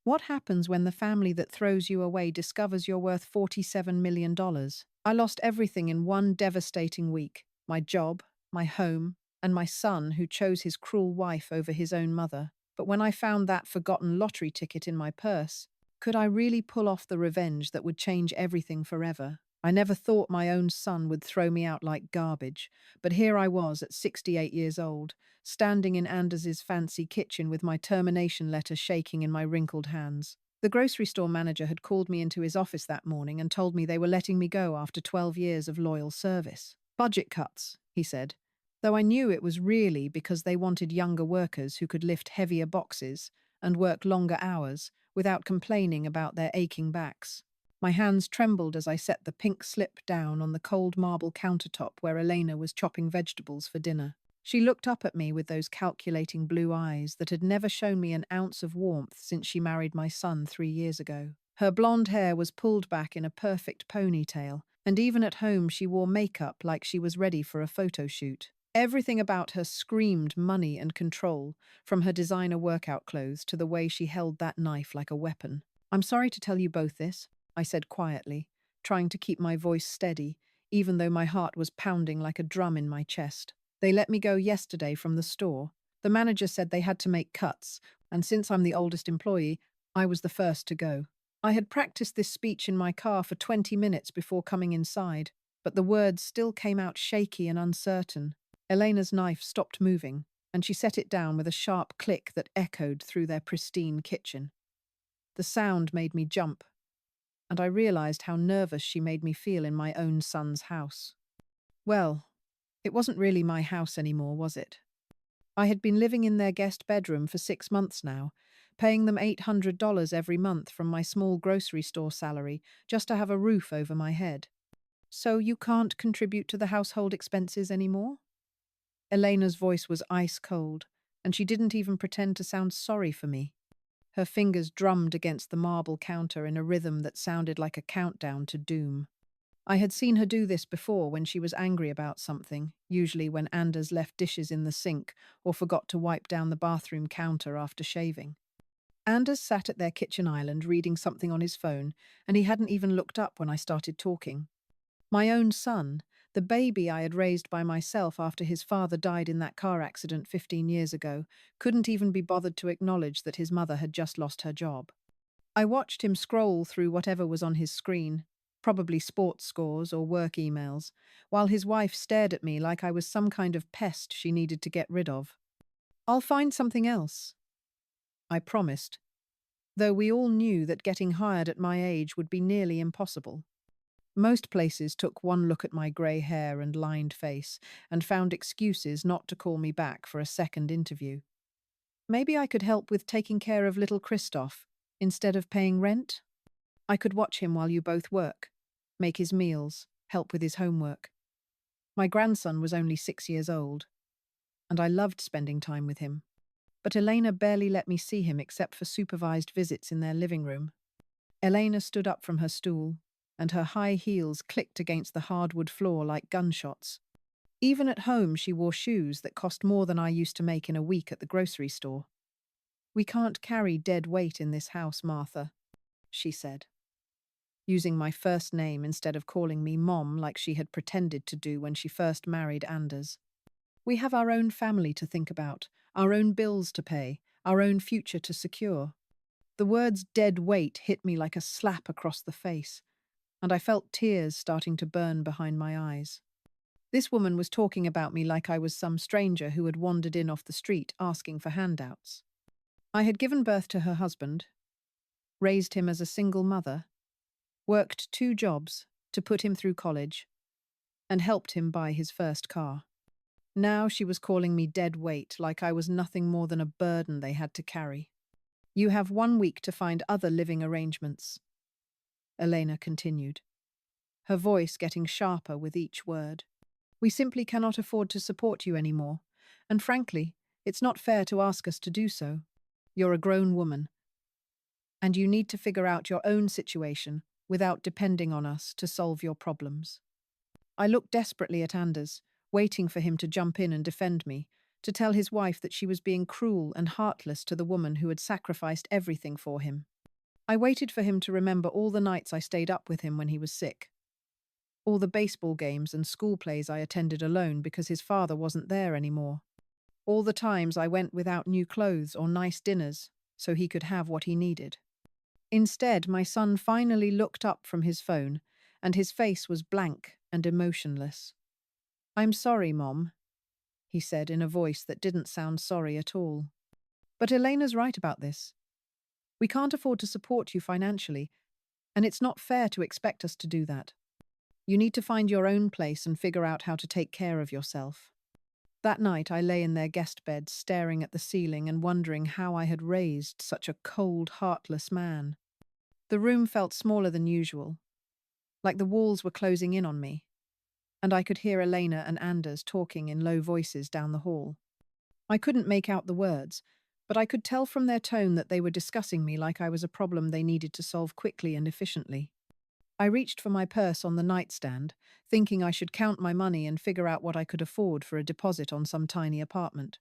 What happens when the family that throws you away discovers you're worth $47 million? I lost everything in one devastating week: my job, my home, and my son who chose his cruel wife over his own mother. But when I found that forgotten lottery ticket in my purse, could I really pull off the revenge that would change everything forever? I never thought my own son would throw me out like garbage, but here I was at 68 years old, standing in Anders's fancy kitchen with my termination letter shaking in my wrinkled hands. The grocery store manager had called me into his office that morning and told me they were letting me go after 12 years of loyal service. Budget cuts, he said, though I knew it was really because they wanted younger workers who could lift heavier boxes and work longer hours without complaining about their aching backs. My hands trembled as I set the pink slip down on the cold marble countertop where Elena was chopping vegetables for dinner. She looked up at me with those calculating blue eyes that had never shown me an ounce of warmth since she married my son 3 years ago. Her blonde hair was pulled back in a perfect ponytail, and even at home she wore makeup like she was ready for a photo shoot. Everything about her screamed money and control, from her designer workout clothes to the way she held that knife like a weapon. "I'm sorry to tell you both this," I said quietly, trying to keep my voice steady, even though my heart was pounding like a drum in my chest. "They let me go yesterday from the store. The manager said they had to make cuts, and since I'm the oldest employee, I was the first to go." I had practiced this speech in my car for 20 minutes before coming inside, but the words still came out shaky and uncertain. Elena's knife stopped moving, and she set it down with a sharp click that echoed through their pristine kitchen. The sound made me jump, and I realized how nervous she made me feel in my own son's house. Well, it wasn't really my house anymore, was it? I had been living in their guest bedroom for 6 months now, paying them $800 every month from my small grocery store salary just to have a roof over my head. "So you can't contribute to the household expenses anymore?" Elena's voice was ice cold, and she didn't even pretend to sound sorry for me. Her fingers drummed against the marble counter in a rhythm that sounded like a countdown to doom. I had seen her do this before when she was angry about something, usually when Anders left dishes in the sink or forgot to wipe down the bathroom counter after shaving. Anders sat at their kitchen island reading something on his phone, and he hadn't even looked up when I started talking. My own son, the baby I had raised by myself after his father died in that car accident 15 years ago, couldn't even be bothered to acknowledge that his mother had just lost her job. I watched him scroll through whatever was on his screen, probably sports scores or work emails, while his wife stared at me like I was some kind of pest she needed to get rid of. "I'll find something else," I promised, though we all knew that getting hired at my age would be nearly impossible. Most places took one look at my grey hair and lined face and found excuses not to call me back for a second interview. Maybe I could help with taking care of little Christoph instead of paying rent? I could watch him while you both work, make his meals, help with his homework. My grandson was only 6 years old, and I loved spending time with him. But Elena barely let me see him except for supervised visits in their living room. Elena stood up from her stool, and her high heels clicked against the hardwood floor like gunshots. Even at home, she wore shoes that cost more than I used to make in a week at the grocery store. "We can't carry dead weight in this house, Martha," she said, using my first name instead of calling me Mom like she had pretended to do when she first married Anders. "We have our own family to think about, our own bills to pay, our own future to secure." The words "dead weight" hit me like a slap across the face, and I felt tears starting to burn behind my eyes. This woman was talking about me like I was some stranger who had wandered in off the street asking for handouts. I had given birth to her husband, raised him as a single mother, worked 2 jobs to put him through college, and helped him buy his first car. Now she was calling me dead weight like I was nothing more than a burden they had to carry. "You have 1 week to find other living arrangements," Elena continued, her voice getting sharper with each word. "We simply cannot afford to support you anymore, and frankly, it's not fair to ask us to do so. You're a grown woman, and you need to figure out your own situation without depending on us to solve your problems." I looked desperately at Anders, waiting for him to jump in and defend me, to tell his wife that she was being cruel and heartless to the woman who had sacrificed everything for him. I waited for him to remember all the nights I stayed up with him when he was sick, all the baseball games and school plays I attended alone because his father wasn't there anymore, all the times I went without new clothes or nice dinners so he could have what he needed. Instead, my son finally looked up from his phone, and his face was blank and emotionless. "I'm sorry, Mom," he said in a voice that didn't sound sorry at all. "But Elena's right about this. We can't afford to support you financially, and it's not fair to expect us to do that. You need to find your own place and figure out how to take care of yourself." That night I lay in their guest bed, staring at the ceiling and wondering how I had raised such a cold, heartless man. The room felt smaller than usual, like the walls were closing in on me, and I could hear Elena and Anders talking in low voices down the hall. I couldn't make out the words, but I could tell from their tone that they were discussing me like I was a problem they needed to solve quickly and efficiently. I reached for my purse on the nightstand, thinking I should count my money and figure out what I could afford for a deposit on some tiny apartment.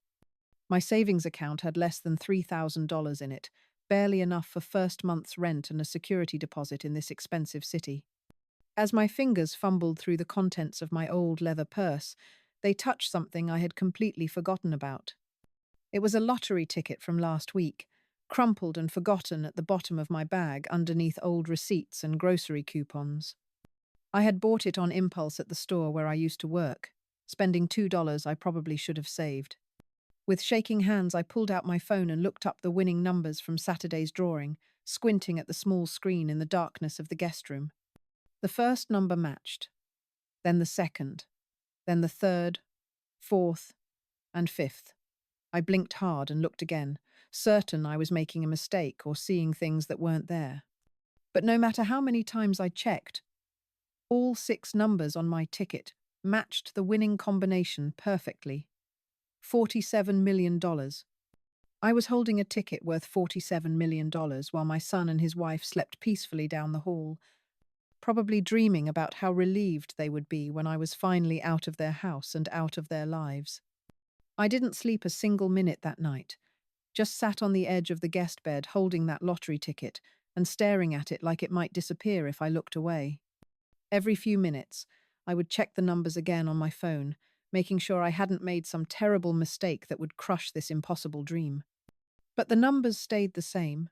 My savings account had less than $3,000 in it, barely enough for first month's rent and a security deposit in this expensive city. As my fingers fumbled through the contents of my old leather purse, they touched something I had completely forgotten about. It was a lottery ticket from last week, crumpled and forgotten at the bottom of my bag underneath old receipts and grocery coupons. I had bought it on impulse at the store where I used to work, spending $2 I probably should have saved. With shaking hands, I pulled out my phone and looked up the winning numbers from Saturday's drawing, squinting at the small screen in the darkness of the guest room. The first number matched, then the second, then the third, fourth, and fifth. I blinked hard and looked again, certain I was making a mistake or seeing things that weren't there. But no matter how many times I checked, all 6 numbers on my ticket matched the winning combination perfectly. $47 million. I was holding a ticket worth $47 million while my son and his wife slept peacefully down the hall, probably dreaming about how relieved they would be when I was finally out of their house and out of their lives. I didn't sleep a single minute that night, just sat on the edge of the guest bed holding that lottery ticket and staring at it like it might disappear if I looked away. Every few minutes, I would check the numbers again on my phone, making sure I hadn't made some terrible mistake that would crush this impossible dream. But the numbers stayed the same,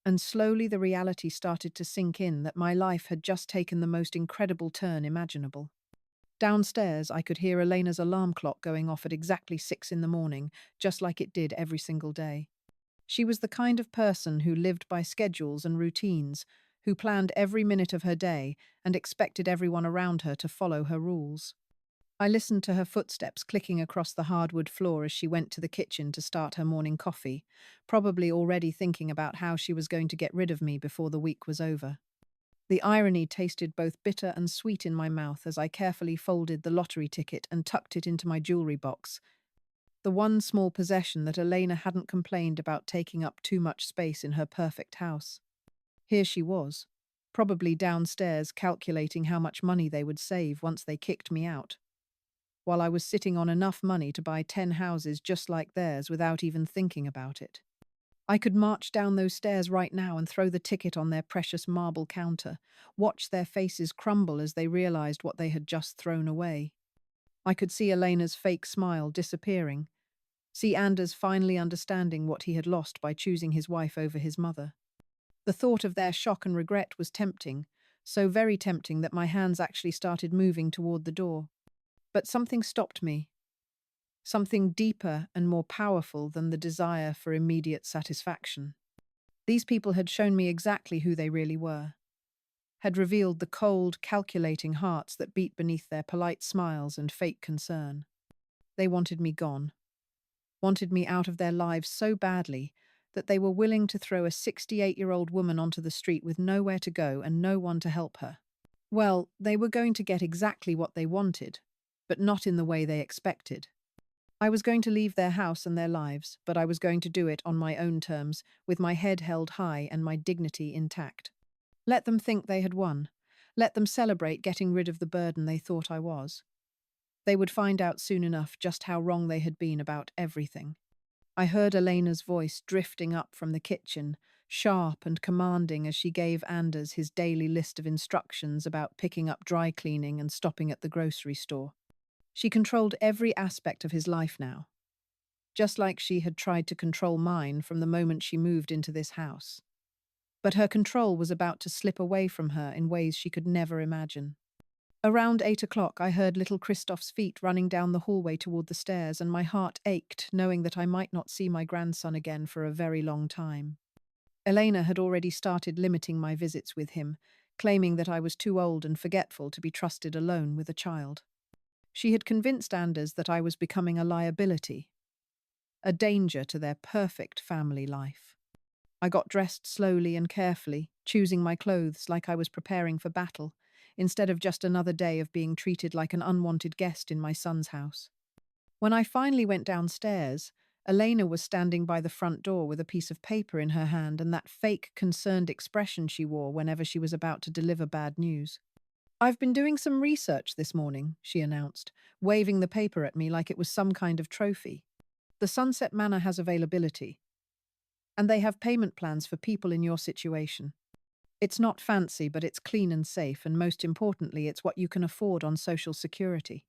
and slowly the reality started to sink in that my life had just taken the most incredible turn imaginable. Downstairs, I could hear Elena's alarm clock going off at exactly 6 in the morning, just like it did every single day. She was the kind of person who lived by schedules and routines, who planned every minute of her day and expected everyone around her to follow her rules. I listened to her footsteps clicking across the hardwood floor as she went to the kitchen to start her morning coffee, probably already thinking about how she was going to get rid of me before the week was over. The irony tasted both bitter and sweet in my mouth as I carefully folded the lottery ticket and tucked it into my jewelry box, the one small possession that Elena hadn't complained about taking up too much space in her perfect house. Here she was, probably downstairs calculating how much money they would save once they kicked me out, while I was sitting on enough money to buy 10 houses just like theirs without even thinking about it. I could march down those stairs right now and throw the ticket on their precious marble counter, watch their faces crumble as they realized what they had just thrown away. I could see Elena's fake smile disappearing, see Anders finally understanding what he had lost by choosing his wife over his mother. The thought of their shock and regret was tempting, so very tempting that my hands actually started moving toward the door. But something stopped me. Something deeper and more powerful than the desire for immediate satisfaction. These people had shown me exactly who they really were, had revealed the cold, calculating hearts that beat beneath their polite smiles and fake concern. They wanted me gone, wanted me out of their lives so badly that they were willing to throw a 68-year-old woman onto the street with nowhere to go and no one to help her. Well, they were going to get exactly what they wanted, but not in the way they expected. I was going to leave their house and their lives, but I was going to do it on my own terms, with my head held high and my dignity intact. Let them think they had won. Let them celebrate getting rid of the burden they thought I was. They would find out soon enough just how wrong they had been about everything. I heard Elena's voice drifting up from the kitchen, sharp and commanding as she gave Anders his daily list of instructions about picking up dry cleaning and stopping at the grocery store. She controlled every aspect of his life now, just like she had tried to control mine from the moment she moved into this house. But her control was about to slip away from her in ways she could never imagine. Around 8 o'clock, I heard little Christoph's feet running down the hallway toward the stairs, and my heart ached, knowing that I might not see my grandson again for a very long time. Elena had already started limiting my visits with him, claiming that I was too old and forgetful to be trusted alone with a child. She had convinced Anders that I was becoming a liability, a danger to their perfect family life. I got dressed slowly and carefully, choosing my clothes like I was preparing for battle, instead of just another day of being treated like an unwanted guest in my son's house. When I finally went downstairs, Elena was standing by the front door with a piece of paper in her hand and that fake, concerned expression she wore whenever she was about to deliver bad news. "I've been doing some research this morning," she announced, waving the paper at me like it was some kind of trophy. "The Sunset Manor has availability, and they have payment plans for people in your situation. It's not fancy, but it's clean and safe, and most importantly, it's what you can afford on Social Security."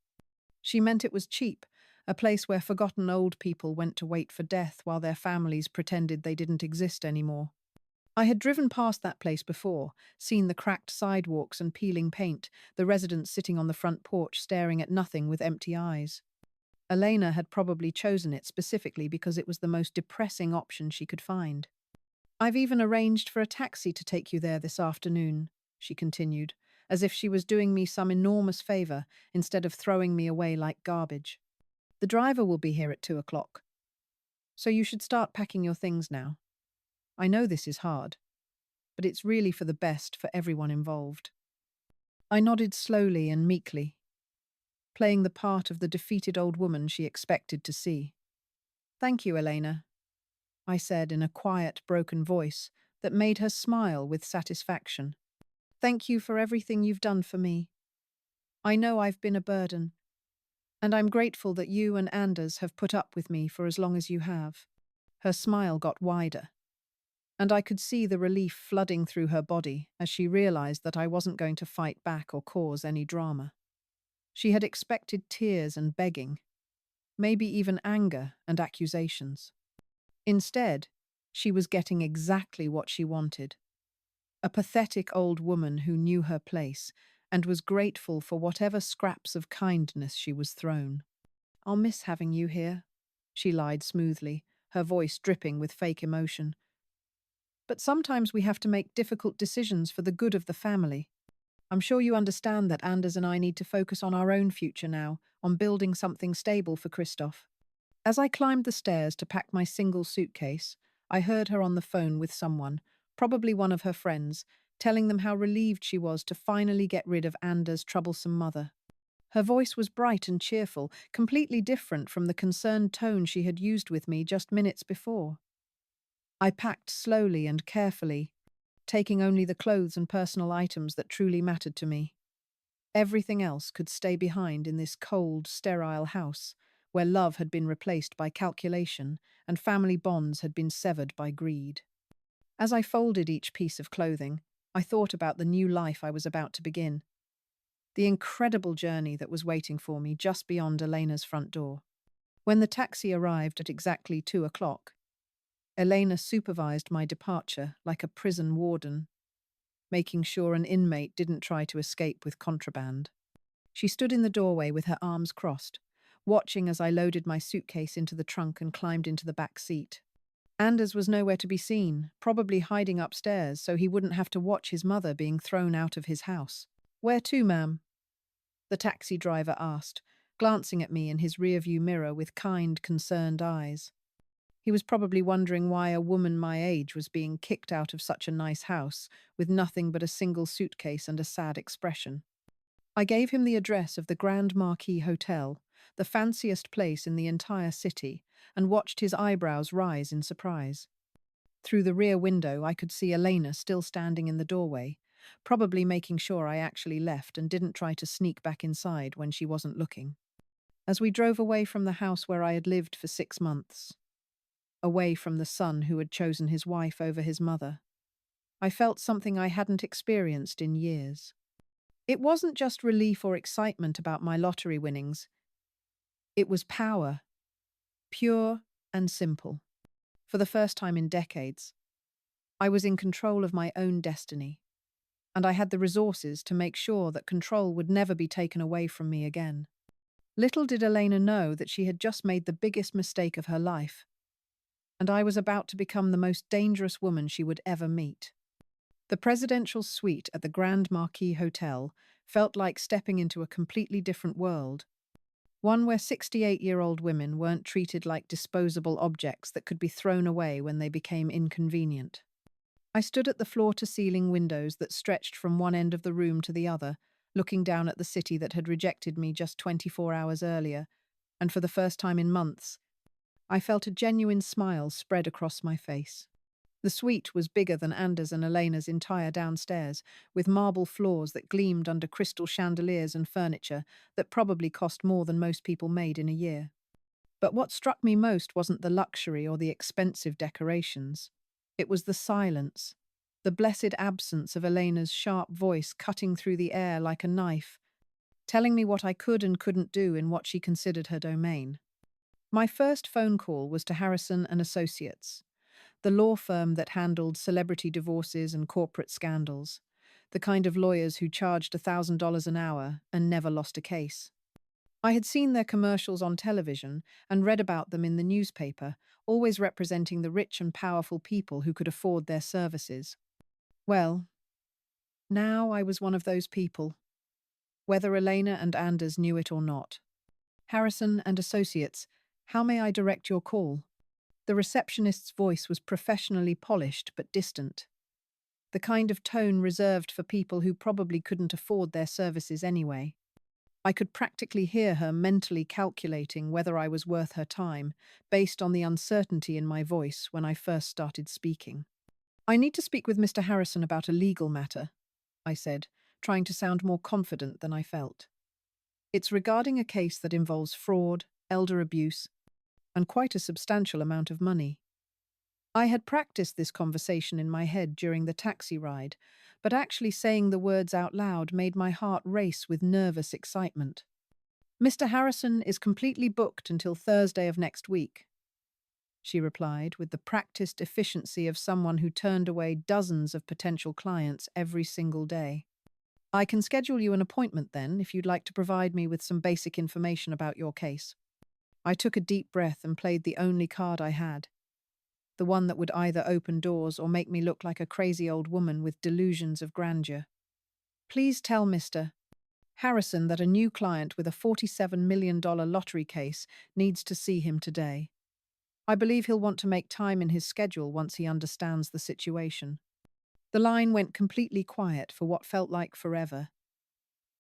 She meant it was cheap, a place where forgotten old people went to wait for death while their families pretended they didn't exist anymore. I had driven past that place before, seen the cracked sidewalks and peeling paint, the residents sitting on the front porch staring at nothing with empty eyes. Elena had probably chosen it specifically because it was the most depressing option she could find. "I've even arranged for a taxi to take you there this afternoon," she continued, as if she was doing me some enormous favor instead of throwing me away like garbage. "The driver will be here at 2 o'clock, so you should start packing your things now. I know this is hard, but it's really for the best for everyone involved." I nodded slowly and meekly, playing the part of the defeated old woman she expected to see. "Thank you, Elena," I said in a quiet, broken voice that made her smile with satisfaction. "Thank you for everything you've done for me. I know I've been a burden, and I'm grateful that you and Anders have put up with me for as long as you have." Her smile got wider, and I could see the relief flooding through her body as she realized that I wasn't going to fight back or cause any drama. She had expected tears and begging, maybe even anger and accusations. Instead, she was getting exactly what she wanted: a pathetic old woman who knew her place and was grateful for whatever scraps of kindness she was thrown. "I'll miss having you here," she lied smoothly, her voice dripping with fake emotion. "But sometimes we have to make difficult decisions for the good of the family. I'm sure you understand that Anders and I need to focus on our own future now, on building something stable for Christoph." As I climbed the stairs to pack my single suitcase, I heard her on the phone with someone, probably one of her friends, telling them how relieved she was to finally get rid of Anders' troublesome mother. Her voice was bright and cheerful, completely different from the concerned tone she had used with me just minutes before. I packed slowly and carefully, taking only the clothes and personal items that truly mattered to me. Everything else could stay behind in this cold, sterile house, where love had been replaced by calculation and family bonds had been severed by greed. As I folded each piece of clothing, I thought about the new life I was about to begin, the incredible journey that was waiting for me just beyond Elena's front door. When the taxi arrived at exactly 2 o'clock, Elena supervised my departure like a prison warden, making sure an inmate didn't try to escape with contraband. She stood in the doorway with her arms crossed, watching as I loaded my suitcase into the trunk and climbed into the back seat. Anders was nowhere to be seen, probably hiding upstairs so he wouldn't have to watch his mother being thrown out of his house. "Where to, ma'am?" the taxi driver asked, glancing at me in his rearview mirror with kind, concerned eyes. He was probably wondering why a woman my age was being kicked out of such a nice house with nothing but a single suitcase and a sad expression. I gave him the address of the Grand Marquis Hotel, the fanciest place in the entire city, and watched his eyebrows rise in surprise. Through the rear window, I could see Elena still standing in the doorway, probably making sure I actually left and didn't try to sneak back inside when she wasn't looking. As we drove away from the house where I had lived for 6 months, away from the son who had chosen his wife over his mother. I felt something I hadn't experienced in years. It wasn't just relief or excitement about my lottery winnings, it was power, pure and simple. For the first time in decades, I was in control of my own destiny, and I had the resources to make sure that control would never be taken away from me again. Little did Elena know that she had just made the biggest mistake of her life, and I was about to become the most dangerous woman she would ever meet. The presidential suite at the Grand Marquis Hotel felt like stepping into a completely different world, one where 68-year-old women weren't treated like disposable objects that could be thrown away when they became inconvenient. I stood at the floor-to-ceiling windows that stretched from one end of the room to the other, looking down at the city that had rejected me just 24 hours earlier, and for the first time in months, I felt a genuine smile spread across my face. The suite was bigger than Anders and Elena's entire downstairs, with marble floors that gleamed under crystal chandeliers and furniture that probably cost more than most people made in a year. But what struck me most wasn't the luxury or the expensive decorations. It was the silence, the blessed absence of Elena's sharp voice cutting through the air like a knife, telling me what I could and couldn't do in what she considered her domain. My first phone call was to Harrison and Associates, the law firm that handled celebrity divorces and corporate scandals, the kind of lawyers who charged $1,000 an hour and never lost a case. I had seen their commercials on television and read about them in the newspaper, always representing the rich and powerful people who could afford their services. Well, now I was one of those people, whether Elena and Anders knew it or not. Harrison and Associates, how may I direct your call? The receptionist's voice was professionally polished but distant, the kind of tone reserved for people who probably couldn't afford their services anyway. I could practically hear her mentally calculating whether I was worth her time, based on the uncertainty in my voice when I first started speaking. "I need to speak with Mr. Harrison about a legal matter," I said, trying to sound more confident than I felt. "It's regarding a case that involves fraud, elder abuse, and quite a substantial amount of money." I had practiced this conversation in my head during the taxi ride, but actually saying the words out loud made my heart race with nervous excitement. "Mr. Harrison is completely booked until Thursday of next week," she replied with the practiced efficiency of someone who turned away dozens of potential clients every single day. "I can schedule you an appointment then if you'd like to provide me with some basic information about your case." I took a deep breath and played the only card I had, the one that would either open doors or make me look like a crazy old woman with delusions of grandeur. "Please tell Mr. Harrison that a new client with a $47 million lottery case needs to see him today. I believe he'll want to make time in his schedule once he understands the situation." The line went completely quiet for what felt like forever,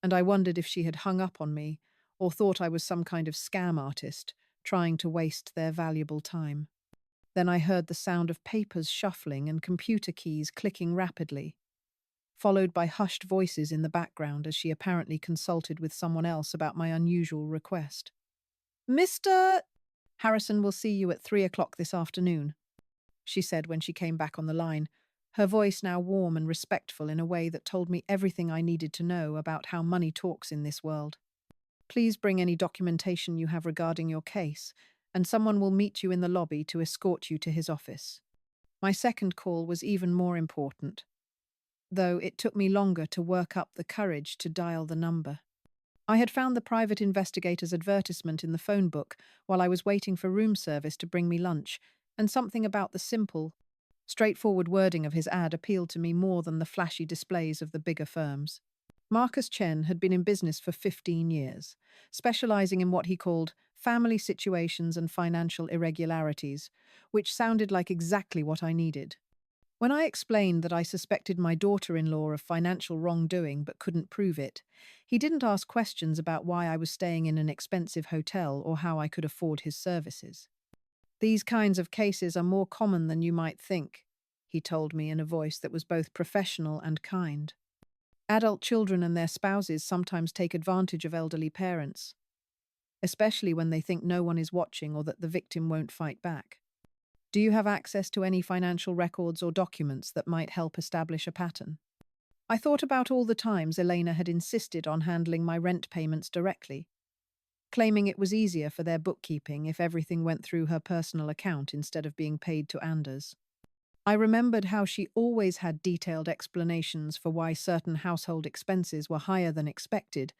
and I wondered if she had hung up on me or thought I was some kind of scam artist trying to waste their valuable time. Then I heard the sound of papers shuffling and computer keys clicking rapidly, followed by hushed voices in the background as she apparently consulted with someone else about my unusual request. "Mr. Harrison will see you at 3 o'clock this afternoon," she said when she came back on the line, her voice now warm and respectful in a way that told me everything I needed to know about how money talks in this world. "Please bring any documentation you have regarding your case, and someone will meet you in the lobby to escort you to his office." My second call was even more important, though it took me longer to work up the courage to dial the number. I had found the private investigator's advertisement in the phone book while I was waiting for room service to bring me lunch, and something about the simple, straightforward wording of his ad appealed to me more than the flashy displays of the bigger firms. Marcus Chen had been in business for 15 years, specializing in what he called family situations and financial irregularities, which sounded like exactly what I needed. When I explained that I suspected my daughter-in-law of financial wrongdoing but couldn't prove it, he didn't ask questions about why I was staying in an expensive hotel or how I could afford his services. "These kinds of cases are more common than you might think," he told me in a voice that was both professional and kind. "Adult children and their spouses sometimes take advantage of elderly parents, especially when they think no one is watching or that the victim won't fight back. Do you have access to any financial records or documents that might help establish a pattern? I thought about all the times Elena had insisted on handling my rent payments directly, claiming it was easier for their bookkeeping if everything went through her personal account instead of being paid to Anders. I remembered how she always had detailed explanations for why certain household expenses were higher than expected,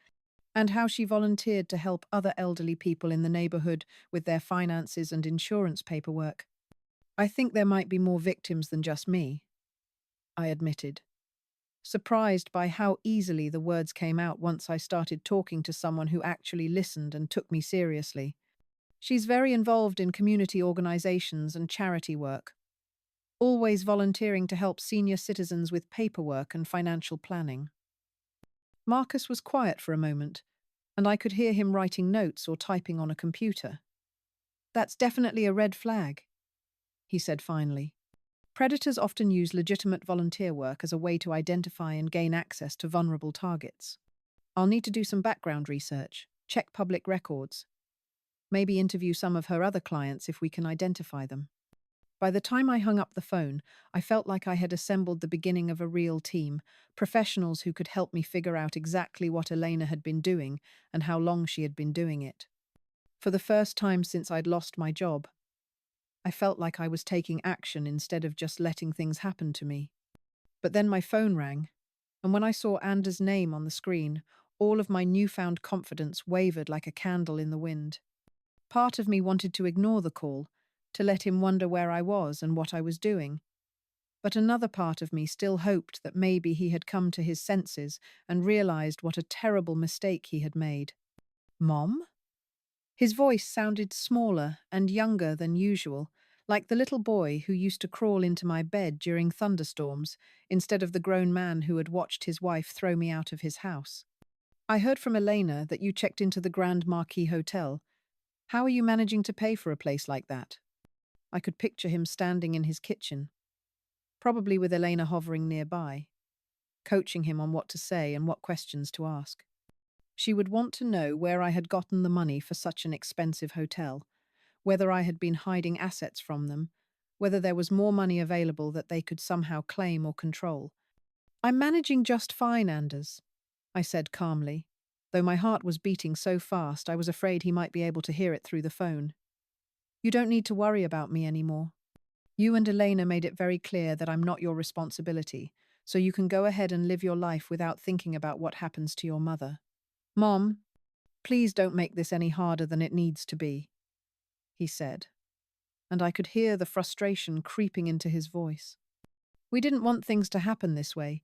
and how she volunteered to help other elderly people in the neighborhood with their finances and insurance paperwork. I think there might be more victims than just me, I admitted, surprised by how easily the words came out once I started talking to someone who actually listened and took me seriously. She's very involved in community organizations and charity work, always volunteering to help senior citizens with paperwork and financial planning. Marcus was quiet for a moment, and I could hear him writing notes or typing on a computer. That's definitely a red flag, he said finally. Predators often use legitimate volunteer work as a way to identify and gain access to vulnerable targets. I'll need to do some background research, check public records, maybe interview some of her other clients if we can identify them. By the time I hung up the phone, I felt like I had assembled the beginning of a real team, professionals who could help me figure out exactly what Elena had been doing and how long she had been doing it. For the first time since I'd lost my job, I felt like I was taking action instead of just letting things happen to me. But then my phone rang, and when I saw Anders' name on the screen, all of my newfound confidence wavered like a candle in the wind. Part of me wanted to ignore the call, to let him wonder where I was and what I was doing. But another part of me still hoped that maybe he had come to his senses and realized what a terrible mistake he had made. Mom? His voice sounded smaller and younger than usual, like the little boy who used to crawl into my bed during thunderstorms, instead of the grown man who had watched his wife throw me out of his house. I heard from Elena that you checked into the Grand Marquis Hotel. How are you managing to pay for a place like that? I could picture him standing in his kitchen, probably with Elena hovering nearby, coaching him on what to say and what questions to ask. She would want to know where I had gotten the money for such an expensive hotel, whether I had been hiding assets from them, whether there was more money available that they could somehow claim or control. I'm managing just fine, Anders, I said calmly, though my heart was beating so fast I was afraid he might be able to hear it through the phone. You don't need to worry about me anymore. You and Elena made it very clear that I'm not your responsibility, so you can go ahead and live your life without thinking about what happens to your mother. Mom, please don't make this any harder than it needs to be, he said, and I could hear the frustration creeping into his voice. We didn't want things to happen this way,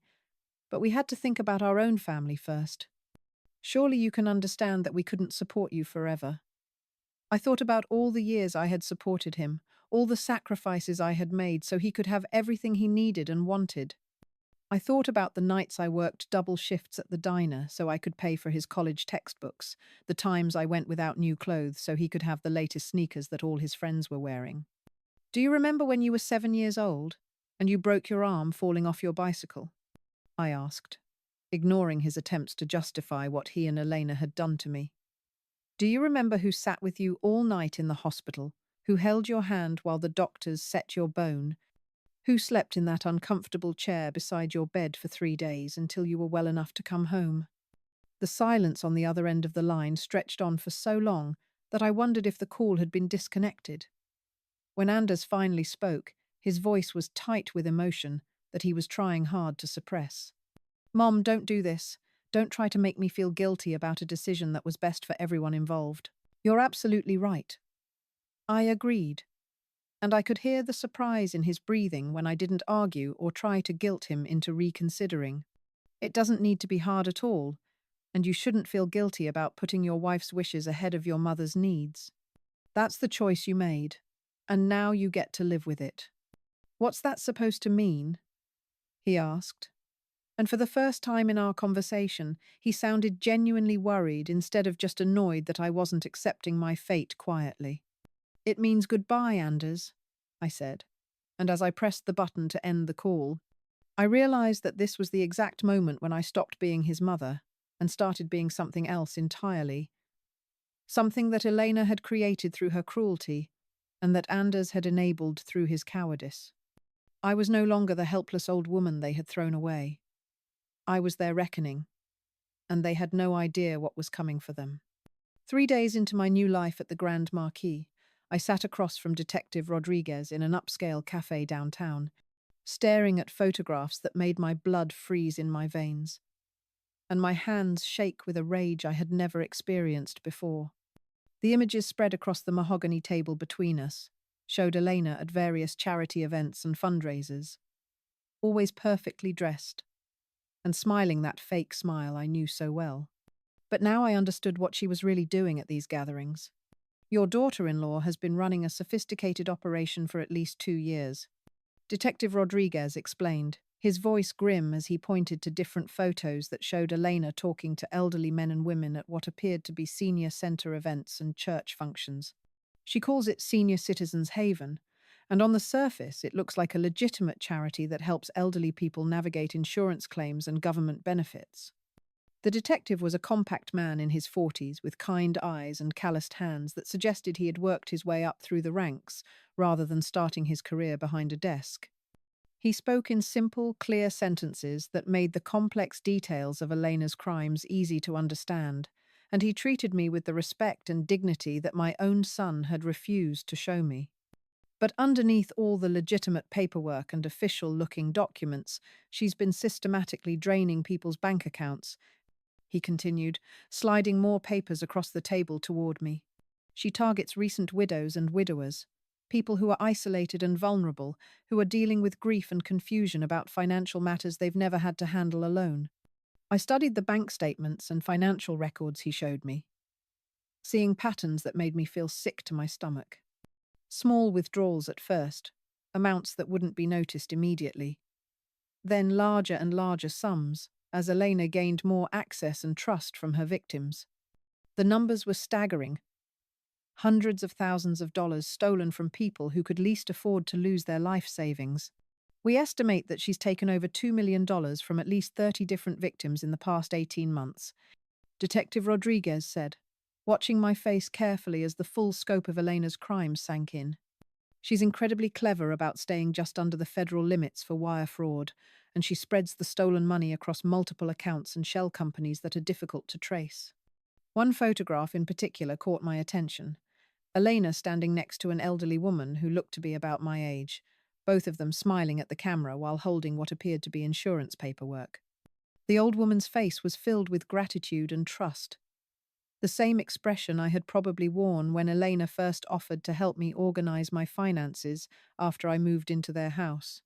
but we had to think about our own family first. Surely you can understand that we couldn't support you forever. I thought about all the years I had supported him, all the sacrifices I had made so he could have everything he needed and wanted. I thought about the nights I worked double shifts at the diner so I could pay for his college textbooks, the times I went without new clothes so he could have the latest sneakers that all his friends were wearing. Do you remember when you were 7 years old and you broke your arm falling off your bicycle? I asked, ignoring his attempts to justify what he and Elena had done to me. Do you remember who sat with you all night in the hospital, who held your hand while the doctors set your bone, who slept in that uncomfortable chair beside your bed for 3 days until you were well enough to come home? The silence on the other end of the line stretched on for so long that I wondered if the call had been disconnected. When Anders finally spoke, his voice was tight with emotion that he was trying hard to suppress. Mom, don't do this. Don't try to make me feel guilty about a decision that was best for everyone involved. You're absolutely right. I agreed, and I could hear the surprise in his breathing when I didn't argue or try to guilt him into reconsidering. It doesn't need to be hard at all, and you shouldn't feel guilty about putting your wife's wishes ahead of your mother's needs. That's the choice you made, and now you get to live with it. What's that supposed to mean? He asked. And for the first time in our conversation, he sounded genuinely worried instead of just annoyed that I wasn't accepting my fate quietly. It means goodbye, Anders, I said, and as I pressed the button to end the call, I realized that this was the exact moment when I stopped being his mother and started being something else entirely. Something that Elena had created through her cruelty, and that Anders had enabled through his cowardice. I was no longer the helpless old woman they had thrown away. I was their reckoning, and they had no idea what was coming for them. 3 days into my new life at the Grand Marquis, I sat across from Detective Rodriguez in an upscale cafe downtown, staring at photographs that made my blood freeze in my veins, and my hands shake with a rage I had never experienced before. The images spread across the mahogany table between us showed Elena at various charity events and fundraisers, always perfectly dressed, and smiling that fake smile I knew so well. But now I understood what she was really doing at these gatherings. Your daughter-in-law has been running a sophisticated operation for at least 2 years, Detective Rodriguez explained, his voice grim as he pointed to different photos that showed Elena talking to elderly men and women at what appeared to be senior center events and church functions. She calls it Senior Citizens Haven, and on the surface it looks like a legitimate charity that helps elderly people navigate insurance claims and government benefits. The detective was a compact man in his 40s with kind eyes and calloused hands that suggested he had worked his way up through the ranks rather than starting his career behind a desk. He spoke in simple, clear sentences that made the complex details of Elena's crimes easy to understand, and he treated me with the respect and dignity that my own son had refused to show me. But underneath all the legitimate paperwork and official-looking documents, she's been systematically draining people's bank accounts, he continued, sliding more papers across the table toward me. She targets recent widows and widowers, people who are isolated and vulnerable, who are dealing with grief and confusion about financial matters they've never had to handle alone. I studied the bank statements and financial records he showed me, seeing patterns that made me feel sick to my stomach. Small withdrawals at first, amounts that wouldn't be noticed immediately. Then larger and larger sums, as Elena gained more access and trust from her victims. The numbers were staggering. Hundreds of thousands of dollars stolen from people who could least afford to lose their life savings. We estimate that she's taken over $2 million from at least 30 different victims in the past 18 months, Detective Rodriguez said, watching my face carefully as the full scope of Elena's crimes sank in. She's incredibly clever about staying just under the federal limits for wire fraud, and she spreads the stolen money across multiple accounts and shell companies that are difficult to trace. One photograph in particular caught my attention. Elena standing next to an elderly woman who looked to be about my age, both of them smiling at the camera while holding what appeared to be insurance paperwork. The old woman's face was filled with gratitude and trust, the same expression I had probably worn when Elena first offered to help me organize my finances after I moved into their house.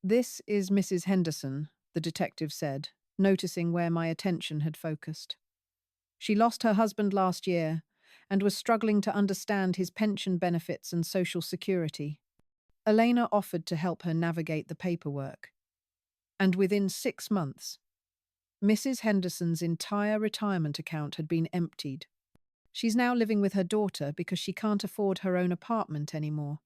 "This is Mrs. Henderson," the detective said, noticing where my attention had focused. "She lost her husband last year and was struggling to understand his pension benefits and social security. Elena offered to help her navigate the paperwork. And within 6 months, Mrs. Henderson's entire retirement account had been emptied. She's now living with her daughter because she can't afford her own apartment anymore."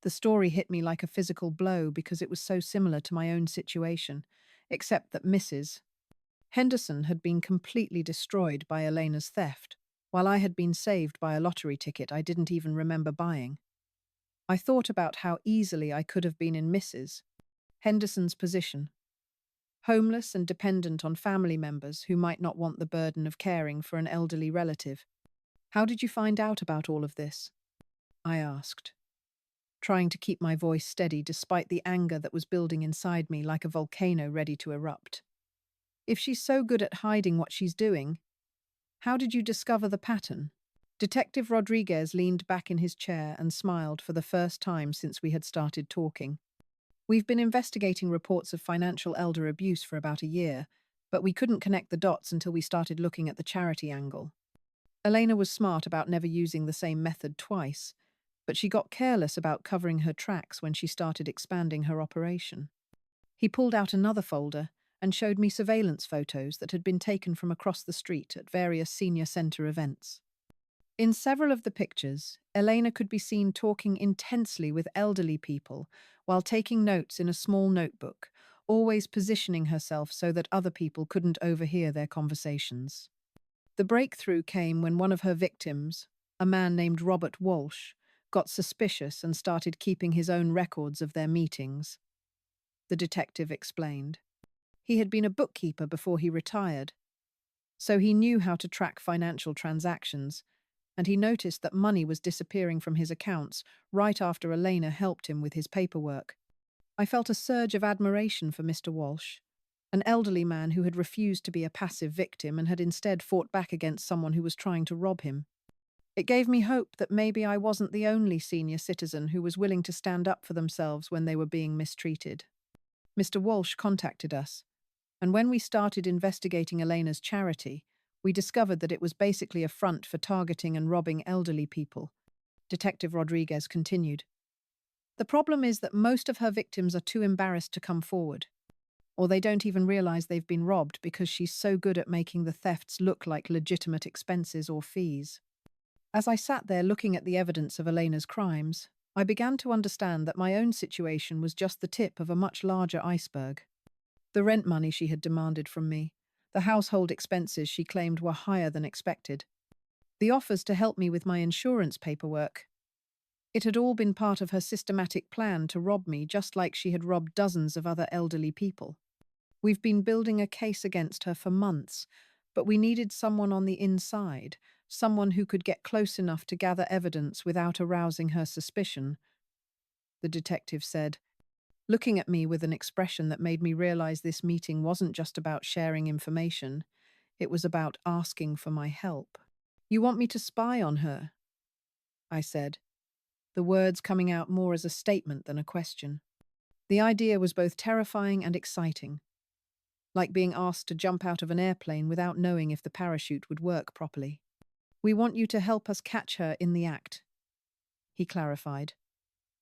The story hit me like a physical blow because it was so similar to my own situation, except that Mrs. Henderson had been completely destroyed by Elena's theft, while I had been saved by a lottery ticket I didn't even remember buying. I thought about how easily I could have been in Mrs. Henderson's position, homeless and dependent on family members who might not want the burden of caring for an elderly relative. "How did you find out about all of this?" I asked, trying to keep my voice steady despite the anger that was building inside me like a volcano ready to erupt. "If she's so good at hiding what she's doing, how did you discover the pattern?" Detective Rodriguez leaned back in his chair and smiled for the first time since we had started talking. "We've been investigating reports of financial elder abuse for about a year, but we couldn't connect the dots until we started looking at the charity angle. Elena was smart about never using the same method twice, but she got careless about covering her tracks when she started expanding her operation." He pulled out another folder and showed me surveillance photos that had been taken from across the street at various senior center events. In several of the pictures, Elena could be seen talking intensely with elderly people while taking notes in a small notebook, always positioning herself so that other people couldn't overhear their conversations. The breakthrough came when one of her victims, a man named Robert Walsh, got suspicious and started keeping his own records of their meetings, the detective explained. He had been a bookkeeper before he retired, so he knew how to track financial transactions, and he noticed that money was disappearing from his accounts right after Elena helped him with his paperwork. I felt a surge of admiration for Mr. Walsh, an elderly man who had refused to be a passive victim and had instead fought back against someone who was trying to rob him. It gave me hope that maybe I wasn't the only senior citizen who was willing to stand up for themselves when they were being mistreated. Mr. Walsh contacted us, and when we started investigating Elena's charity, we discovered that it was basically a front for targeting and robbing elderly people. Detective Rodriguez continued. The problem is that most of her victims are too embarrassed to come forward, or they don't even realize they've been robbed because she's so good at making the thefts look like legitimate expenses or fees. As I sat there looking at the evidence of Elena's crimes, I began to understand that my own situation was just the tip of a much larger iceberg. The rent money she had demanded from me, the household expenses she claimed were higher than expected, the offers to help me with my insurance paperwork. It had all been part of her systematic plan to rob me, just like she had robbed dozens of other elderly people. We've been building a case against her for months, but we needed someone on the inside, someone who could get close enough to gather evidence without arousing her suspicion, the detective said, looking at me with an expression that made me realize this meeting wasn't just about sharing information, it was about asking for my help. You want me to spy on her? I said, the words coming out more as a statement than a question. The idea was both terrifying and exciting, like being asked to jump out of an airplane without knowing if the parachute would work properly. We want you to help us catch her in the act, he clarified.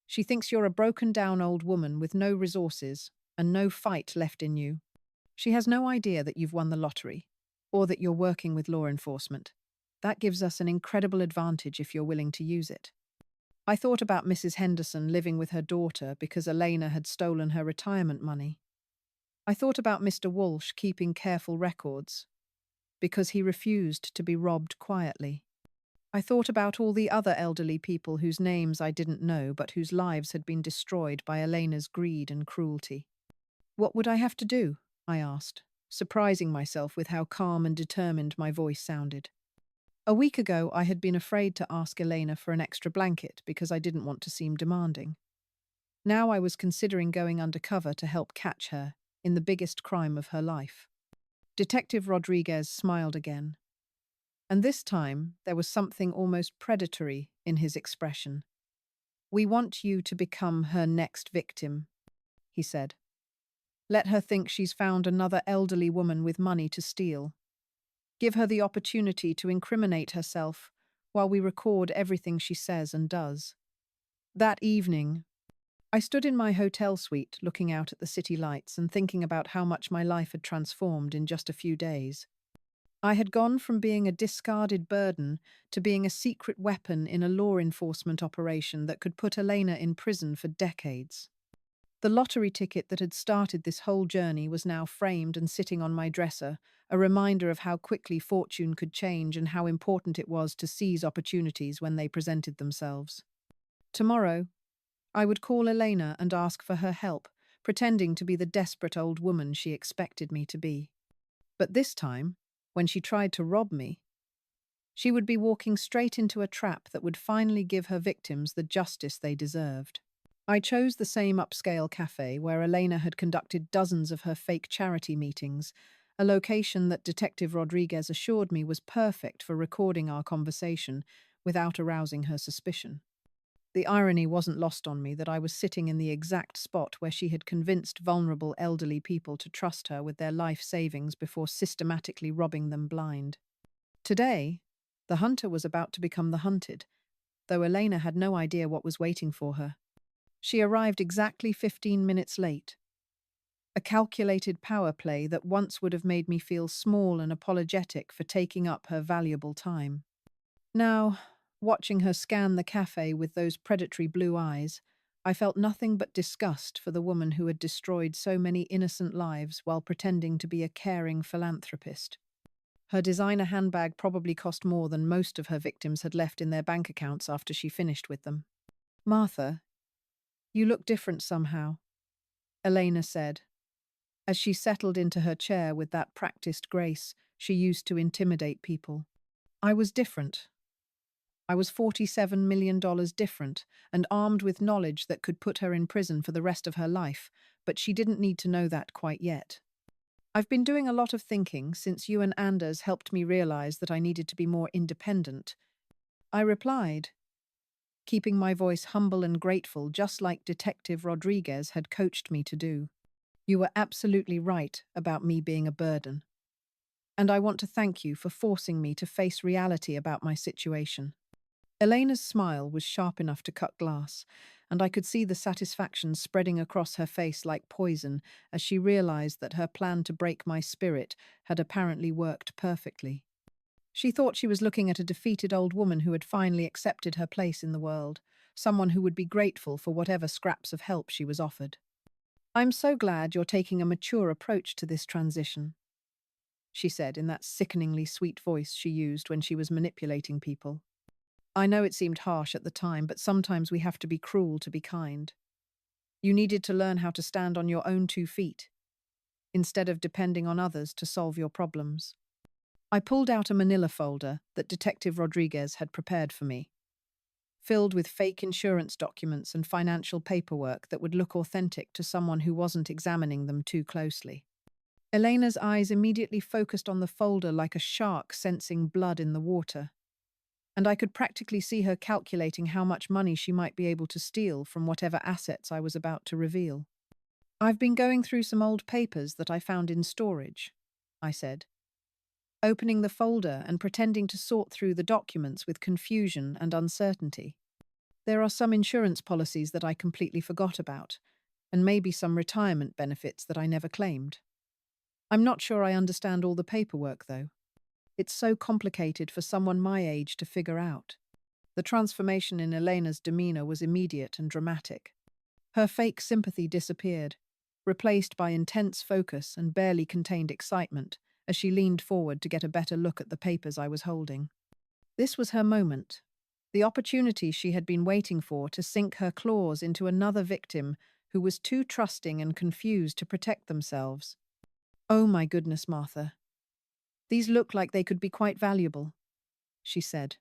She thinks you're a broken-down old woman with no resources and no fight left in you. She has no idea that you've won the lottery or that you're working with law enforcement. That gives us an incredible advantage if you're willing to use it. I thought about Mrs. Henderson living with her daughter because Elena had stolen her retirement money. I thought about Mr. Walsh keeping careful records because he refused to be robbed quietly. I thought about all the other elderly people whose names I didn't know but whose lives had been destroyed by Elena's greed and cruelty. What would I have to do? I asked, surprising myself with how calm and determined my voice sounded. A week ago, I had been afraid to ask Elena for an extra blanket because I didn't want to seem demanding. Now I was considering going undercover to help catch her in the biggest crime of her life. Detective Rodriguez smiled again, and this time there was something almost predatory in his expression. We want you to become her next victim, he said. Let her think she's found another elderly woman with money to steal. Give her the opportunity to incriminate herself while we record everything she says and does. That evening, I stood in my hotel suite looking out at the city lights and thinking about how much my life had transformed in just a few days. I had gone from being a discarded burden to being a secret weapon in a law enforcement operation that could put Elena in prison for decades. The lottery ticket that had started this whole journey was now framed and sitting on my dresser, a reminder of how quickly fortune could change and how important it was to seize opportunities when they presented themselves. Tomorrow, I would call Elena and ask for her help, pretending to be the desperate old woman she expected me to be. But this time, when she tried to rob me, she would be walking straight into a trap that would finally give her victims the justice they deserved. I chose the same upscale cafe where Elena had conducted dozens of her fake charity meetings, a location that Detective Rodriguez assured me was perfect for recording our conversation without arousing her suspicion. The irony wasn't lost on me that I was sitting in the exact spot where she had convinced vulnerable elderly people to trust her with their life savings before systematically robbing them blind. Today, the hunter was about to become the hunted, though Elena had no idea what was waiting for her. She arrived exactly 15 minutes late. A calculated power play that once would have made me feel small and apologetic for taking up her valuable time. Now, watching her scan the cafe with those predatory blue eyes, I felt nothing but disgust for the woman who had destroyed so many innocent lives while pretending to be a caring philanthropist. Her designer handbag probably cost more than most of her victims had left in their bank accounts after she finished with them. Martha, you look different somehow, Elena said, as she settled into her chair with that practiced grace she used to intimidate people. I was different. I was $47 million different and armed with knowledge that could put her in prison for the rest of her life, but she didn't need to know that quite yet. I've been doing a lot of thinking since you and Anders helped me realize that I needed to be more independent. I replied, keeping my voice humble and grateful just like Detective Rodriguez had coached me to do. You were absolutely right about me being a burden. And I want to thank you for forcing me to face reality about my situation. Elena's smile was sharp enough to cut glass, and I could see the satisfaction spreading across her face like poison as she realized that her plan to break my spirit had apparently worked perfectly. She thought she was looking at a defeated old woman who had finally accepted her place in the world, someone who would be grateful for whatever scraps of help she was offered. I'm so glad you're taking a mature approach to this transition, she said in that sickeningly sweet voice she used when she was manipulating people. I know it seemed harsh at the time, but sometimes we have to be cruel to be kind. You needed to learn how to stand on your own 2 feet, instead of depending on others to solve your problems. I pulled out a manila folder that Detective Rodriguez had prepared for me, filled with fake insurance documents and financial paperwork that would look authentic to someone who wasn't examining them too closely. Elena's eyes immediately focused on the folder like a shark sensing blood in the water, and I could practically see her calculating how much money she might be able to steal from whatever assets I was about to reveal. I've been going through some old papers that I found in storage, I said, opening the folder and pretending to sort through the documents with confusion and uncertainty. There are some insurance policies that I completely forgot about, and maybe some retirement benefits that I never claimed. I'm not sure I understand all the paperwork, though. It's so complicated for someone my age to figure out. The transformation in Elena's demeanor was immediate and dramatic. Her fake sympathy disappeared, replaced by intense focus and barely contained excitement as she leaned forward to get a better look at the papers I was holding. This was her moment, the opportunity she had been waiting for to sink her claws into another victim who was too trusting and confused to protect themselves. Oh my goodness, Martha. These look like they could be quite valuable, she said,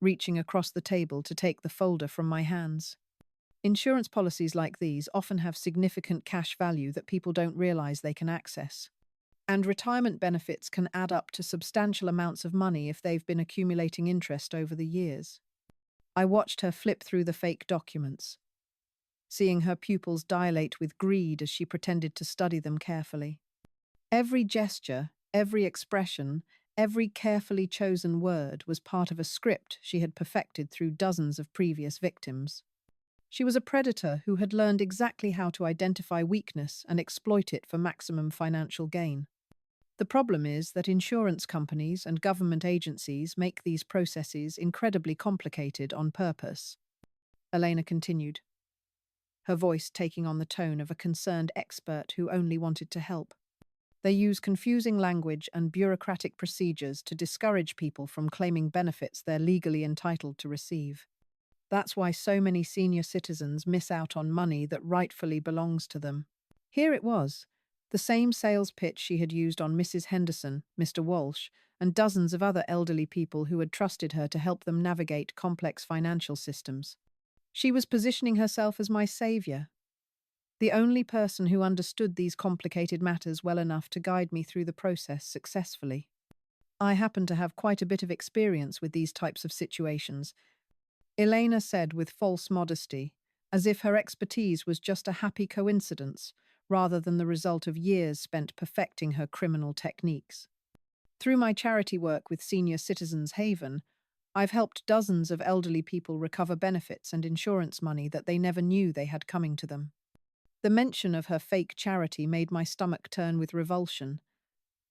reaching across the table to take the folder from my hands. Insurance policies like these often have significant cash value that people don't realize they can access. And retirement benefits can add up to substantial amounts of money if they've been accumulating interest over the years. I watched her flip through the fake documents, seeing her pupils dilate with greed as she pretended to study them carefully. Every gesture, every expression, every carefully chosen word was part of a script she had perfected through dozens of previous victims. She was a predator who had learned exactly how to identify weakness and exploit it for maximum financial gain. The problem is that insurance companies and government agencies make these processes incredibly complicated on purpose. Elena continued, her voice taking on the tone of a concerned expert who only wanted to help. They use confusing language and bureaucratic procedures to discourage people from claiming benefits they're legally entitled to receive. That's why so many senior citizens miss out on money that rightfully belongs to them. Here it was, the same sales pitch she had used on Mrs. Henderson, Mr. Walsh, and dozens of other elderly people who had trusted her to help them navigate complex financial systems. She was positioning herself as my savior, the only person who understood these complicated matters well enough to guide me through the process successfully. I happen to have quite a bit of experience with these types of situations, Elena said with false modesty, as if her expertise was just a happy coincidence rather than the result of years spent perfecting her criminal techniques. Through my charity work with Senior Citizens Haven, I've helped dozens of elderly people recover benefits and insurance money that they never knew they had coming to them. The mention of her fake charity made my stomach turn with revulsion,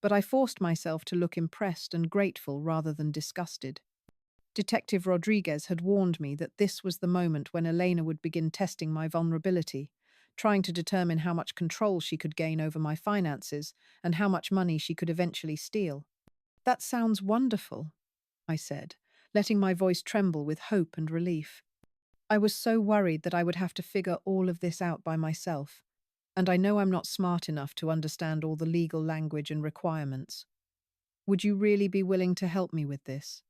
but I forced myself to look impressed and grateful rather than disgusted. Detective Rodriguez had warned me that this was the moment when Elena would begin testing my vulnerability, trying to determine how much control she could gain over my finances and how much money she could eventually steal. That sounds wonderful, I said, letting my voice tremble with hope and relief. I was so worried that I would have to figure all of this out by myself, and I know I'm not smart enough to understand all the legal language and requirements. Would you really be willing to help me with this?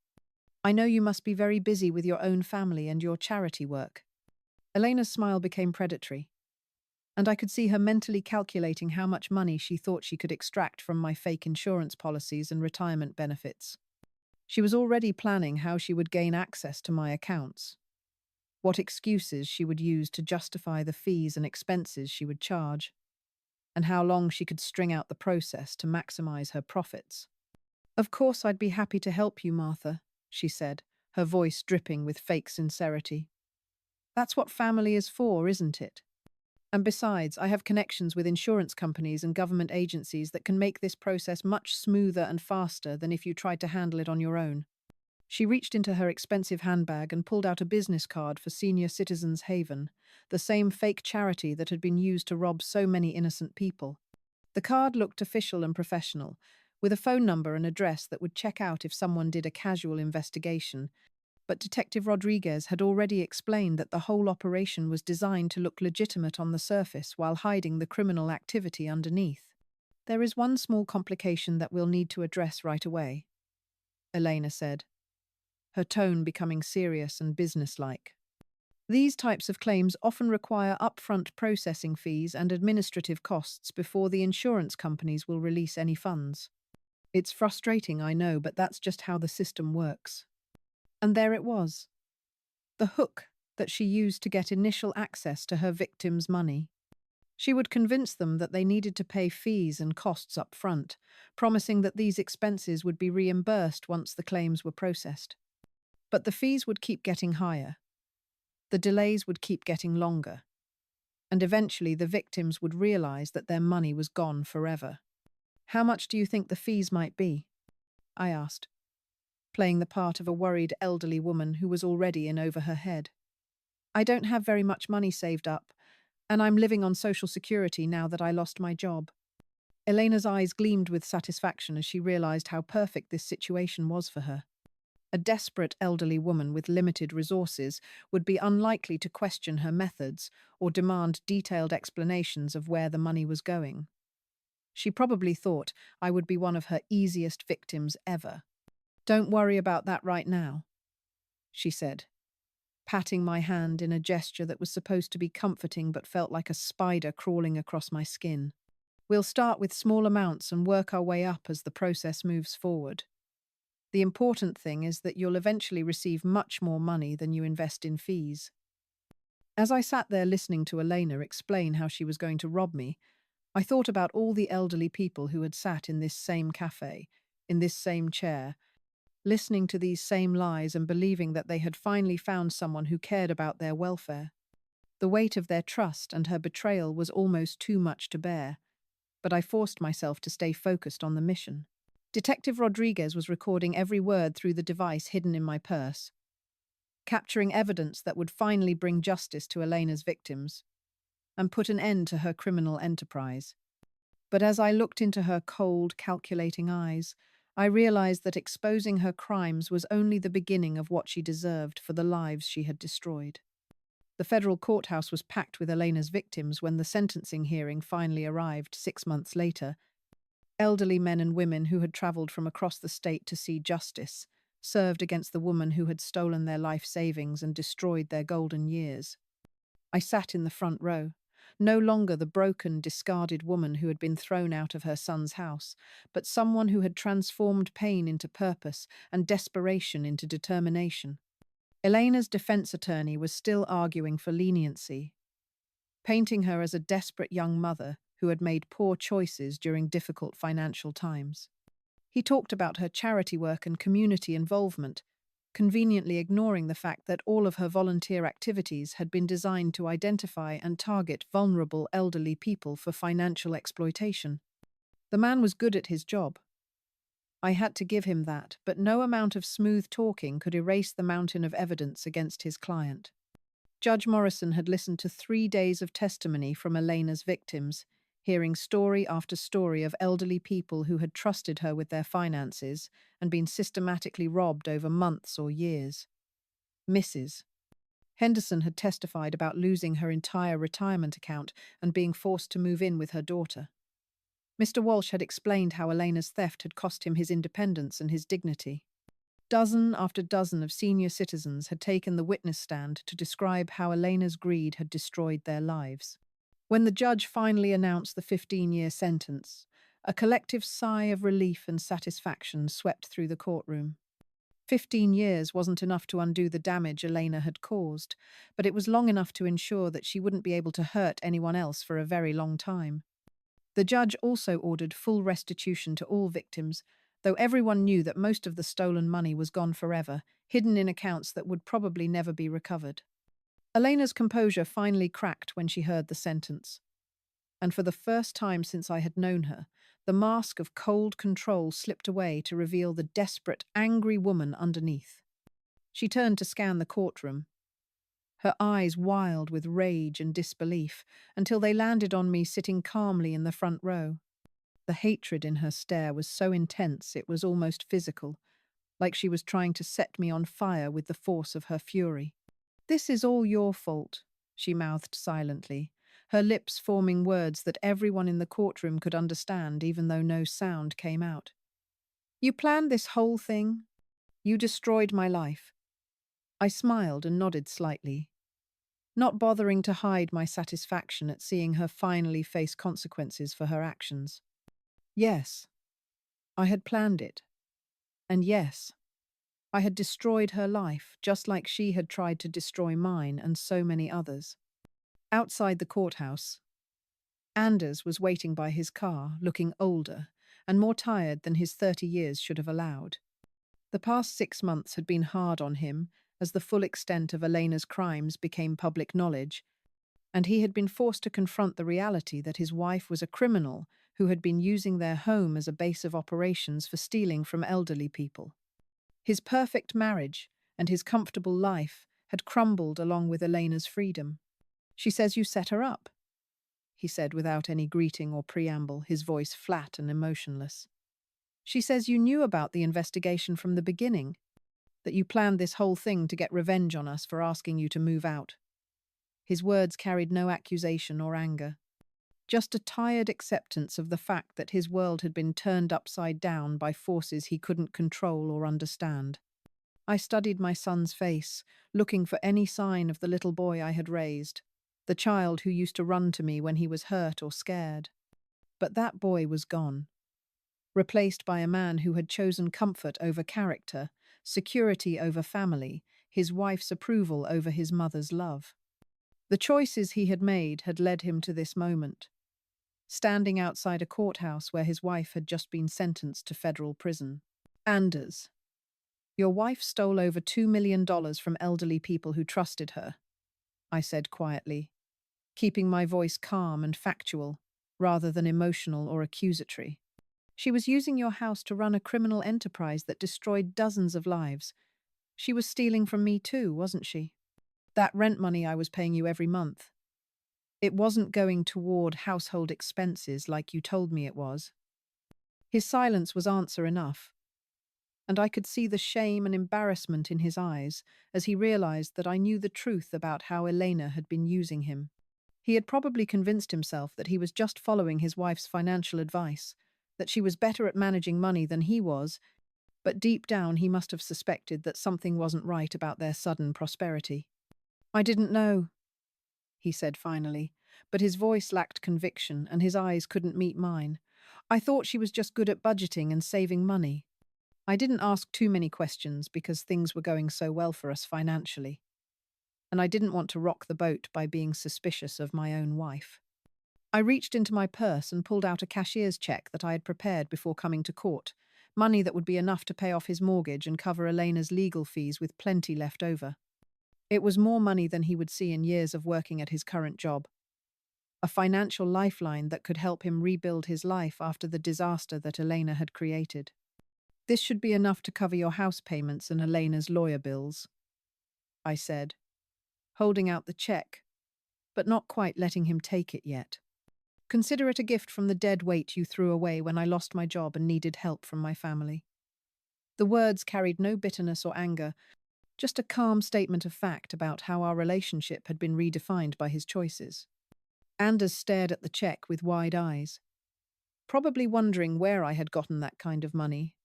I know you must be very busy with your own family and your charity work. Elena's smile became predatory, and I could see her mentally calculating how much money she thought she could extract from my fake insurance policies and retirement benefits. She was already planning how she would gain access to my accounts, what excuses she would use to justify the fees and expenses she would charge, and how long she could string out the process to maximize her profits. Of course, I'd be happy to help you, Martha, she said, her voice dripping with fake sincerity. That's what family is for, isn't it? And besides, I have connections with insurance companies and government agencies that can make this process much smoother and faster than if you tried to handle it on your own. She reached into her expensive handbag and pulled out a business card for Senior Citizens Haven, the same fake charity that had been used to rob so many innocent people. The card looked official and professional, with a phone number and address that would check out if someone did a casual investigation, but Detective Rodriguez had already explained that the whole operation was designed to look legitimate on the surface while hiding the criminal activity underneath. There is one small complication that we'll need to address right away, Elena said, her tone becoming serious and businesslike. These types of claims often require upfront processing fees and administrative costs before the insurance companies will release any funds. It's frustrating, I know, but that's just how the system works. And there it was, the hook that she used to get initial access to her victims' money. She would convince them that they needed to pay fees and costs up front, promising that these expenses would be reimbursed once the claims were processed. But the fees would keep getting higher. The delays would keep getting longer. And eventually the victims would realize that their money was gone forever. How much do you think the fees might be? I asked, playing the part of a worried elderly woman who was already in over her head. I don't have very much money saved up, and I'm living on Social Security now that I lost my job. Elena's eyes gleamed with satisfaction as she realized how perfect this situation was for her. A desperate elderly woman with limited resources would be unlikely to question her methods or demand detailed explanations of where the money was going. She probably thought I would be one of her easiest victims ever. Don't worry about that right now, she said, patting my hand in a gesture that was supposed to be comforting but felt like a spider crawling across my skin. We'll start with small amounts and work our way up as the process moves forward. The important thing is that you'll eventually receive much more money than you invest in fees. As I sat there listening to Elena explain how she was going to rob me, I thought about all the elderly people who had sat in this same cafe, in this same chair, listening to these same lies and believing that they had finally found someone who cared about their welfare. The weight of their trust and her betrayal was almost too much to bear, but I forced myself to stay focused on the mission. Detective Rodriguez was recording every word through the device hidden in my purse, capturing evidence that would finally bring justice to Elena's victims and put an end to her criminal enterprise. But as I looked into her cold, calculating eyes, I realized that exposing her crimes was only the beginning of what she deserved for the lives she had destroyed. The federal courthouse was packed with Elena's victims when the sentencing hearing finally arrived 6 months later. Elderly men and women who had traveled from across the state to see justice, served against the woman who had stolen their life savings and destroyed their golden years. I sat in the front row, no longer the broken, discarded woman who had been thrown out of her son's house, but someone who had transformed pain into purpose and desperation into determination. Elena's defense attorney was still arguing for leniency, painting her as a desperate young mother who had made poor choices during difficult financial times. He talked about her charity work and community involvement, conveniently ignoring the fact that all of her volunteer activities had been designed to identify and target vulnerable elderly people for financial exploitation. The man was good at his job. I had to give him that, but no amount of smooth talking could erase the mountain of evidence against his client. Judge Morrison had listened to 3 days of testimony from Elena's victims, hearing story after story of elderly people who had trusted her with their finances and been systematically robbed over months or years. Mrs. Henderson had testified about losing her entire retirement account and being forced to move in with her daughter. Mr. Walsh had explained how Elena's theft had cost him his independence and his dignity. Dozen after dozen of senior citizens had taken the witness stand to describe how Elena's greed had destroyed their lives. When the judge finally announced the 15-year sentence, a collective sigh of relief and satisfaction swept through the courtroom. 15 years wasn't enough to undo the damage Elena had caused, but it was long enough to ensure that she wouldn't be able to hurt anyone else for a very long time. The judge also ordered full restitution to all victims, though everyone knew that most of the stolen money was gone forever, hidden in accounts that would probably never be recovered. Elena's composure finally cracked when she heard the sentence. And for the first time since I had known her, the mask of cold control slipped away to reveal the desperate, angry woman underneath. She turned to scan the courtroom, her eyes wild with rage and disbelief, until they landed on me sitting calmly in the front row. The hatred in her stare was so intense it was almost physical, like she was trying to set me on fire with the force of her fury. "This is all your fault," she mouthed silently, her lips forming words that everyone in the courtroom could understand even though no sound came out. "You planned this whole thing? You destroyed my life." I smiled and nodded slightly, not bothering to hide my satisfaction at seeing her finally face consequences for her actions. Yes, I had planned it. And yes, I had destroyed her life, just like she had tried to destroy mine and so many others. Outside the courthouse, Anders was waiting by his car, looking older and more tired than his 30 years should have allowed. The past 6 months had been hard on him as the full extent of Elena's crimes became public knowledge, and he had been forced to confront the reality that his wife was a criminal who had been using their home as a base of operations for stealing from elderly people. His perfect marriage and his comfortable life had crumbled along with Elena's freedom. "She says you set her up," he said without any greeting or preamble, his voice flat and emotionless. "She says you knew about the investigation from the beginning, that you planned this whole thing to get revenge on us for asking you to move out." His words carried no accusation or anger, just a tired acceptance of the fact that his world had been turned upside down by forces he couldn't control or understand. I studied my son's face, looking for any sign of the little boy I had raised, the child who used to run to me when he was hurt or scared. But that boy was gone, replaced by a man who had chosen comfort over character, security over family, his wife's approval over his mother's love. The choices he had made had led him to this moment, standing outside a courthouse where his wife had just been sentenced to federal prison. "Anders, your wife stole over $2 million from elderly people who trusted her," I said quietly, keeping my voice calm and factual, rather than emotional or accusatory. "She was using your house to run a criminal enterprise that destroyed dozens of lives. She was stealing from me too, wasn't she? That rent money I was paying you every month. It wasn't going toward household expenses like you told me it was." His silence was answer enough, and I could see the shame and embarrassment in his eyes as he realized that I knew the truth about how Elena had been using him. He had probably convinced himself that he was just following his wife's financial advice, that she was better at managing money than he was, but deep down he must have suspected that something wasn't right about their sudden prosperity. "I didn't know," he said finally, but his voice lacked conviction and his eyes couldn't meet mine. "I thought she was just good at budgeting and saving money. I didn't ask too many questions because things were going so well for us financially, and I didn't want to rock the boat by being suspicious of my own wife." I reached into my purse and pulled out a cashier's check that I had prepared before coming to court, money that would be enough to pay off his mortgage and cover Elena's legal fees with plenty left over. It was more money than he would see in years of working at his current job, a financial lifeline that could help him rebuild his life after the disaster that Elena had created. "This should be enough to cover your house payments and Elena's lawyer bills," I said, holding out the check, but not quite letting him take it yet. "Consider it a gift from the dead weight you threw away when I lost my job and needed help from my family." The words carried no bitterness or anger, Just a calm statement of fact about how our relationship had been redefined by his choices. Anders stared at the check with wide eyes, probably wondering where I had gotten that kind of money,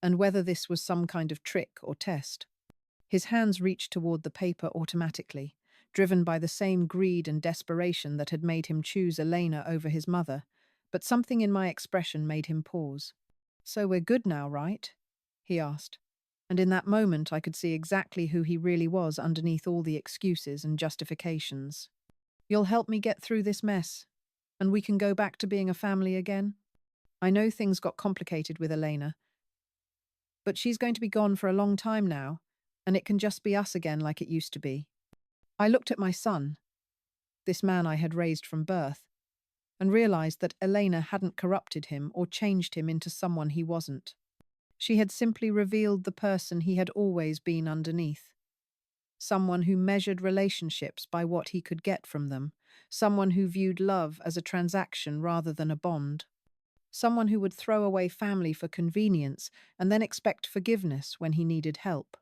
and whether this was some kind of trick or test. His hands reached toward the paper automatically, driven by the same greed and desperation that had made him choose Elena over his mother, but something in my expression made him pause. "So we're good now, right?" he asked. And in that moment I could see exactly who he really was underneath all the excuses and justifications. "You'll help me get through this mess, and we can go back to being a family again? I know things got complicated with Elena, but she's going to be gone for a long time now, and it can just be us again like it used to be." I looked at my son, this man I had raised from birth, and realized that Elena hadn't corrupted him or changed him into someone he wasn't. She had simply revealed the person he had always been underneath. Someone who measured relationships by what he could get from them. Someone who viewed love as a transaction rather than a bond. Someone who would throw away family for convenience and then expect forgiveness when he needed help.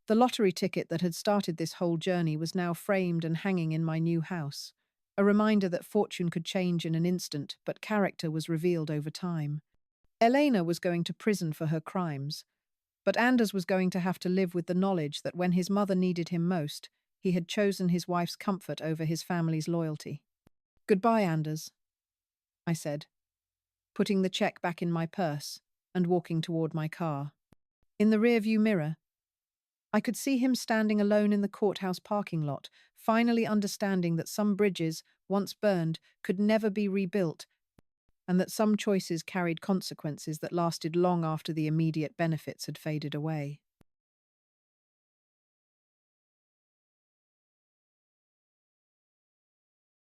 The lottery ticket that had started this whole journey was now framed and hanging in my new house. A reminder that fortune could change in an instant, but character was revealed over time. Elena was going to prison for her crimes, but Anders was going to have to live with the knowledge that when his mother needed him most, he had chosen his wife's comfort over his family's loyalty. "Goodbye, Anders," I said, putting the check back in my purse and walking toward my car. In the rearview mirror, I could see him standing alone in the courthouse parking lot, finally understanding that some bridges, once burned, could never be rebuilt, and that some choices carried consequences that lasted long after the immediate benefits had faded away.